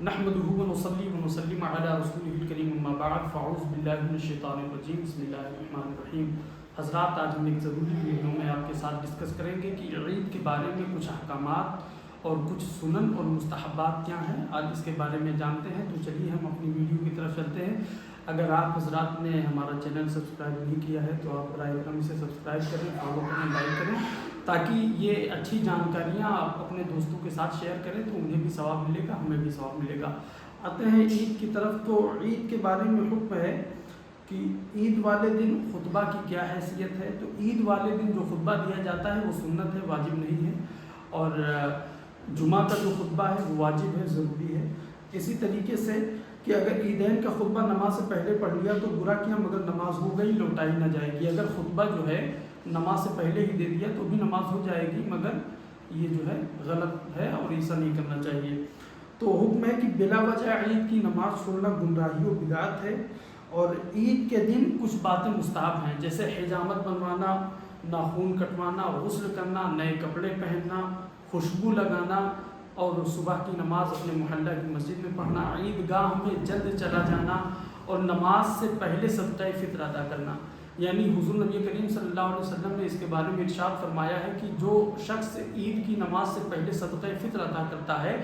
नहमदुहु व नुसल्ली व नुसल्लिम अला रसूलिहिल करीम अम्मा बाद फ़अऊज़ु बिल्लाहि मिनश शैतानिर रजीम बिस्मिल्लाहिर रहमानिर रहीम। हज़रात, आज हम एक ज़रूरी वीडियो में आपके साथ डिस्कस करेंगे कि ईद के बारे में कुछ अहकामात और कुछ सुनन और मुस्तहब्बात क्या हैं। आज इसके बारे में जानते हैं। तो चलिए हम अपनी वीडियो की तरफ चलते हैं। अगर आप हज़रात ने हमारा चैनल सब्सक्राइब नहीं किया है तो आप बराए करम इसे सब्सक्राइब करें, फॉलो करें, लाइक करें, ताकि ये अच्छी जानकारियाँ आप अपने दोस्तों के साथ शेयर करें तो उन्हें भी सवाब मिलेगा, हमें भी सवाब मिलेगा। आते हैं ईद की तरफ। तो ईद के बारे में हुक्म है कि ईद वाले दिन खुतबा की क्या हैसियत है। तो ईद वाले दिन जो खुतबा दिया जाता है वो सुन्नत है, वाजिब नहीं है। और जुमा का जो खुतबा है वो वाजिब है, ज़रूरी है। इसी तरीके से कि अगर ईदैन का खुतबा नमाज से पहले पढ़ लिया तो बुरा किया, मगर नमाज हो गई, लौटाई ना जाएगी। अगर खुतबा जो है नमाज से पहले ही दे दिया तो भी नमाज हो जाएगी, मगर ये जो है गलत है और ऐसा नहीं करना चाहिए। तो हुक्म है कि बिला वजह ईद की नमाज छोड़ना गुमराही और बिदात है। और ईद के दिन कुछ बातें मुस्ताहब हैं, जैसे हिजामत बनवाना, नाखून कटवाना, गुस्ल करना, नए कपड़े पहनना, खुशबू लगाना और सुबह की नमाज अपने मोहल्ला की मस्जिद में पढ़ना, ईदगाह में जल्द चला जाना और नमाज से पहले सदक़े फ़ित्र अदा करना। यानी हुज़ूर नबी करीम सल्लल्लाहु अलैहि वसल्लम ने इसके बारे में इरशाद फरमाया है कि जो शख्स ईद की नमाज से पहले सदक़े फ़ित्र अदा करता है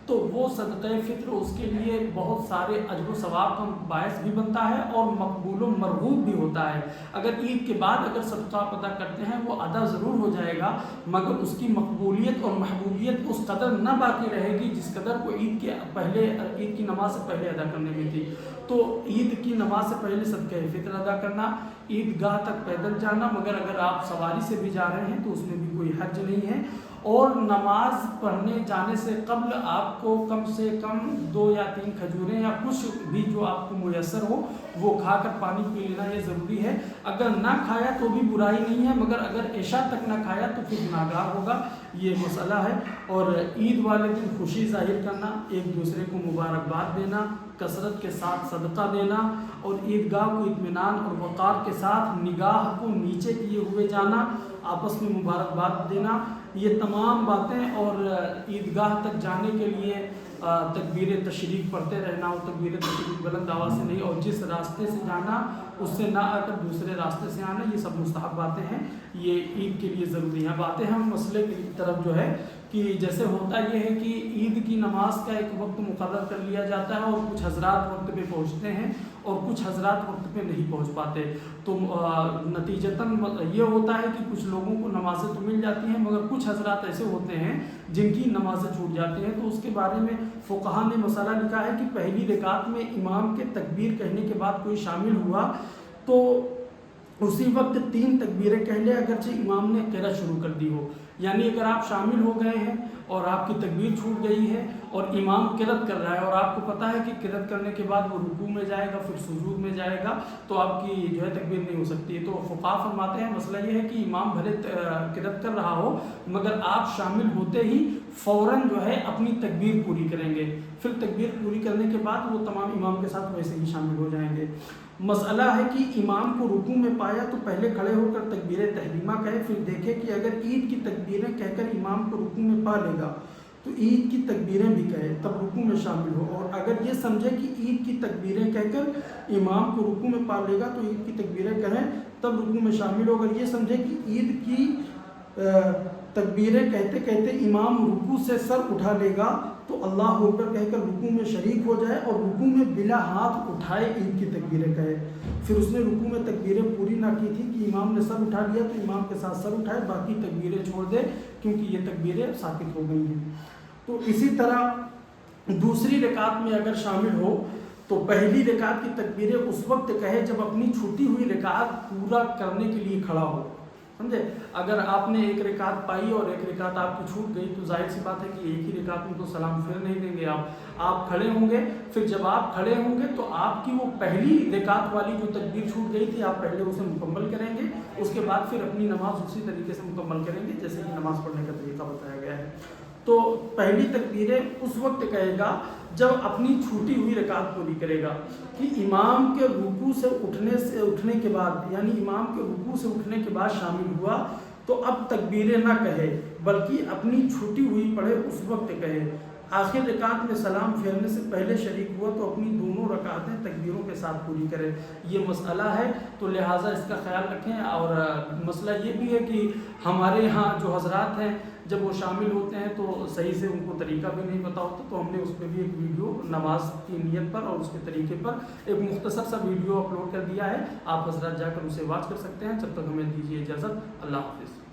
तो वो सदक़े फ़ित्र उसके लिए बहुत सारे अजर व सवाब का बायस भी बनता है और मकबूल व मरगूब भी होता है। अगर ईद के बाद अगर सदक़ा अदा करते हैं वो अदा ज़रूर हो जाएगा, मगर उसकी मकबूलियत और महबूबियत उस कदर न बाकी रहेगी जिस कदर को ईद की नमाज से पहले अदा करने में थी। तो ईद की नमाज से पहले सदक़े फ़ित्र अदा करना, ईदगाह तक पैदल जाना, मगर अगर आप सवारी से भी जा रहे हैं तो उसमें भी कोई हर्ज नहीं है। और नमाज पढ़ने जाने से कब्ल आपको कम से कम 2 या 3 खजूरें या कुछ भी जो आपको मुयस्सर हो वो खाकर पानी पी लेना, ये ज़रूरी है। अगर ना खाया तो भी बुराई नहीं है, मगर अगर इशा तक ना खाया तो फिर गुनाहगार होगा, ये मसला है। और ईद वाले दिन खुशी जाहिर करना, एक दूसरे को मुबारकबाद देना, कसरत के साथ सदका देना और ईदगाह को इत्मीनान और वक़ार के साथ निगाह को नीचे किए हुए जाना, आपस में मुबारकबाद देना, ये तमाम बातें। और ईदगाह तक जाने के लिए तकबीर तशरीक पढ़ते रहना और तकबीर तशरीक बुलंद आवाज़ से नहीं, और जिस रास्ते से जाना उससे ना आकर दूसरे रास्ते से आना, ये सब मुस्तहब बातें हैं, ये ईद के लिए ज़रूरी हैं। बातें हम मसले की तरफ जो है कि जैसे होता ये है कि ईद की नमाज का एक वक्त मुकर्रर कर लिया जाता है और कुछ हजरात वक्त पे पहुँचते हैं और कुछ हजरात वक्त पे नहीं पहुँच पाते। तो नतीजतन ये होता है कि कुछ लोगों को नमाज़ें तो मिल जाती हैं, मगर कुछ हजरात ऐसे होते हैं जिनकी नमाज़ें छूट जाती हैं। तो उसके बारे में फ़ुक़हा ने मसला लिखा है कि पहली रकात में इमाम के तकबीर कहने के बाद कोई शामिल हुआ तो उसी वक्त 3 तकबीरें कह ले, अगरचे इमाम ने क़िरात शुरू कर दी हो। यानी अगर आप शामिल हो गए हैं और आपकी तकबीर छूट गई है और इमाम क़िरात कर रहा है और आपको पता है कि क़िरात करने के बाद वो रुकू में जाएगा, फिर सुजूद में जाएगा, तो आपकी जो है तकबीर नहीं हो सकती है। तो फ़ुक़हा फरमाते हैं मसला ये है कि इमाम भले क़िरात कर रहा हो, मगर आप शामिल होते ही फ़ौरन जो है अपनी तकबीर पूरी करेंगे। फिर तकबीर पूरी करने के बाद वो तमाम इमाम के साथ वैसे ही शामिल हो जाएंगे। मसला है कि इमाम को रुकू में पाया तो पहले खड़े होकर तकबीर तहरीमा कहे, फिर देखे कि अगर ईद की तकबीरें कहकर इमाम को रुकू में पा लेगा तो ईद की तकबीरें भी कहे, तब रुकू में शामिल हो। और अगर ये समझे कि ईद की तकबीरें कहकर इमाम को रुकू में पा लेगा तो ईद की तकबीरें कहें, तब रुकू में शामिल हो। अगर ये समझे कि ईद की तकबीरें कहते कहते इमाम रुकू से सर उठा लेगा तो अल्लाह अकबर कहकर रुकू में शरीक हो जाए और रुकू में बिला हाथ उठाए ईद की तकबीरें कहे। फिर उसने रुकू में तकबीरें पूरी ना की थी कि इमाम ने सर उठा लिया तो इमाम के साथ सर उठाए, बाकी तकबीरें छोड़ दे क्योंकि ये तकबीरें साकित हो गई हैं। तो इसी तरह दूसरी रकात में अगर शामिल हो तो पहली रकात की तकबीरें उस वक्त कहे जब अपनी छूटी हुई रकात पूरा करने के लिए खड़ा हो, समझे। अगर आपने एक रकात पाई और एक रकात आपकी छूट गई तो जाहिर सी बात है कि एक ही रकात में तो सलाम फिर नहीं देंगे आप खड़े होंगे। फिर जब आप खड़े होंगे तो आपकी वो पहली रकात वाली जो तकबीर छूट गई थी आप पहले उसे मुकम्मल करेंगे, उसके बाद फिर अपनी नमाज उसी तरीके से मुकम्मल करेंगे जैसे कि नमाज पढ़ने का तरीका बताया गया है। तो पहली तकबीरें उस वक्त कहेगा जब अपनी छूटी हुई रकात पूरी करेगा कि इमाम के रुकू से उठने के बाद, यानी इमाम के रुकू से उठने के बाद शामिल हुआ तो अब तकबीरें ना कहे बल्कि अपनी छूटी हुई पढ़े उस वक्त कहे। آخر رکعت میں سلام پھیرنے سے پہلے شریک ہوا تو اپنی دونوں رکعتیں تکبیروں کے ساتھ پوری کرے. یہ مسئلہ ہے تو لہٰذا اس کا خیال رکھیں. اور مسئلہ یہ بھی ہے کہ ہمارے ہاں جو حضرات ہیں جب وہ شامل ہوتے ہیں تو صحیح سے ان کو طریقہ بھی نہیں پتہ ہوتا، تو ہم نے اس پہ بھی ایک ویڈیو نماز کی نیت پر اور اس کے طریقے پر ایک مختصر سا ویڈیو اپلوڈ کر دیا ہے. آپ حضرات جا کر اسے واچ کر سکتے ہیں. جب تک ہمیں دیجیے اجازت. اللہ حافظ.